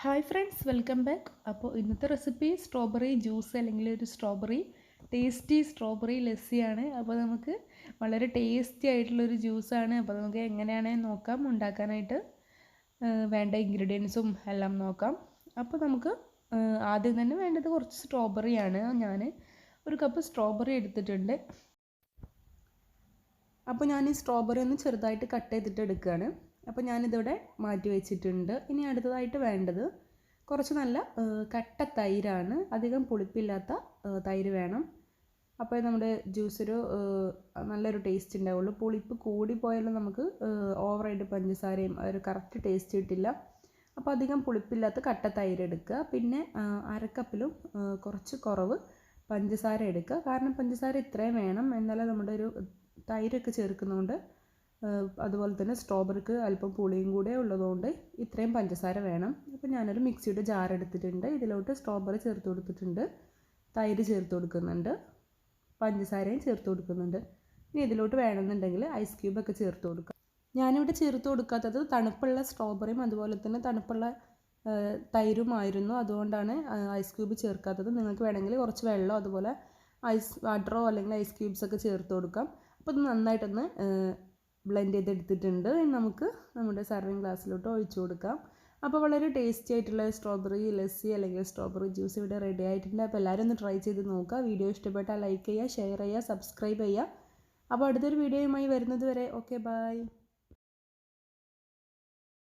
Hi friends, welcome back. അപ്പോൾ ഇന്നത്തെ recipe strawberry juice അല്ലെങ്കിൽ ഒരു ടേസ്റ്റി സ്ട്രോബെറി ലസ്സിയാണ്. അപ്പോൾ നമുക്ക് വളരെ ടേസ്റ്റി ആയിട്ടുള്ളൊരു ജ്യൂസാണ്. അപ്പോൾ നമുക്ക് എങ്ങനെയാണ് നോക്കാം ഉണ്ടാക്കാനായിട്ട്. വേണ്ട ഇൻഗ്രീഡിയൻസും എല്ലാം നോക്കാം. അപ്പോൾ നമുക്ക് ആദ്യം തന്നെ വേണ്ടത് കുറച്ച് സ്ട്രോബെറിയാണ്. ഞാൻ ഒരു കപ്പ് സ്ട്രോബെറി എടുത്തിട്ടുണ്ട്. അപ്പോൾ ഞാൻ ഈ സ്ട്രോബെറി ഒന്ന് ചെറുതായിട്ട് കട്ട് ചെയ്തിട്ട് എടുക്കുകയാണ്. അപ്പോൾ ഞാനിതിവിടെ മാറ്റി വെച്ചിട്ടുണ്ട്. ഇനി അടുത്തതായിട്ട് വേണ്ടത് കുറച്ച് നല്ല കട്ട തൈരാണ്. അധികം പുളിപ്പില്ലാത്ത തൈര് വേണം. അപ്പോൾ നമ്മുടെ ജ്യൂസൊരു നല്ലൊരു ടേസ്റ്റ് ഉണ്ടാവുള്ളൂ. പുളിപ്പ് കൂടിപ്പോയാലും നമുക്ക് ഓവറായിട്ട് പഞ്ചസാരയും ഒരു കറക്റ്റ് ടേസ്റ്റ് കിട്ടില്ല. അപ്പോൾ അധികം പുളിപ്പില്ലാത്ത കട്ട തൈര് എടുക്കുക. പിന്നെ അരക്കപ്പിലും കുറച്ച് കുറവ് പഞ്ചസാര എടുക്കുക. കാരണം പഞ്ചസാര ഇത്രയും വേണം, എന്നാലും നമ്മുടെ ഒരു തൈരൊക്കെ ചേർക്കുന്നതുകൊണ്ട്, അതുപോലെ തന്നെ സ്ട്രോബെറിക്ക് അല്പം പുളിയും കൂടെ ഉള്ളതുകൊണ്ട് ഇത്രയും പഞ്ചസാര വേണം. അപ്പോൾ ഞാനൊരു മിക്സിയുടെ ജാർ എടുത്തിട്ടുണ്ട്. ഇതിലോട്ട് സ്ട്രോബെറി ചേർത്ത് കൊടുത്തിട്ടുണ്ട്, തൈര് ചേർത്ത് കൊടുക്കുന്നുണ്ട്, പഞ്ചസാരയും ചേർത്ത് കൊടുക്കുന്നുണ്ട്. ഇനി ഇതിലോട്ട് വേണമെന്നുണ്ടെങ്കിൽ ഐസ് ക്യൂബൊക്കെ ചേർത്ത് കൊടുക്കാം. ഞാനിവിടെ ചേർത്ത് കൊടുക്കാത്തത് തണുപ്പുള്ള സ്ട്രോബെറിയും അതുപോലെ തന്നെ തണുപ്പുള്ള തൈരുമായിരുന്നു. അതുകൊണ്ടാണ് ഐസ് ക്യൂബ് ചേർക്കാത്തത്. നിങ്ങൾക്ക് വേണമെങ്കിൽ കുറച്ച് വെള്ളം അതുപോലെ ഐസ് വാട്ടറോ അല്ലെങ്കിൽ ഐസ് ക്യൂബ്സൊക്കെ ചേർത്ത് കൊടുക്കാം. അപ്പോൾ ഇത് നന്നായിട്ടൊന്ന് ബ്ലെൻഡ് ചെയ്തെടുത്തിട്ടുണ്ട്. നമുക്ക് നമ്മുടെ സർവിങ് ഗ്ലാസ്സിലോട്ട് ഒഴിച്ചു കൊടുക്കാം. അപ്പോൾ വളരെ ടേസ്റ്റി ആയിട്ടുള്ള സ്ട്രോബെറി ലസ്സി അല്ലെങ്കിൽ സ്ട്രോബെറി ജ്യൂസ് ഇവിടെ റെഡി ആയിട്ടുണ്ട്. അപ്പോൾ എല്ലാവരും ഒന്ന് ട്രൈ ചെയ്ത് നോക്കുക. വീഡിയോ ഇഷ്ടപ്പെട്ടാൽ ലൈക്ക് ചെയ്യുക, ഷെയർ ചെയ്യുക, സബ്സ്ക്രൈബ് ചെയ്യുക. അപ്പോൾ അടുത്തൊരു വീഡിയോയുമായി വരുന്നത് വരെ ഓക്കെ, ബൈ.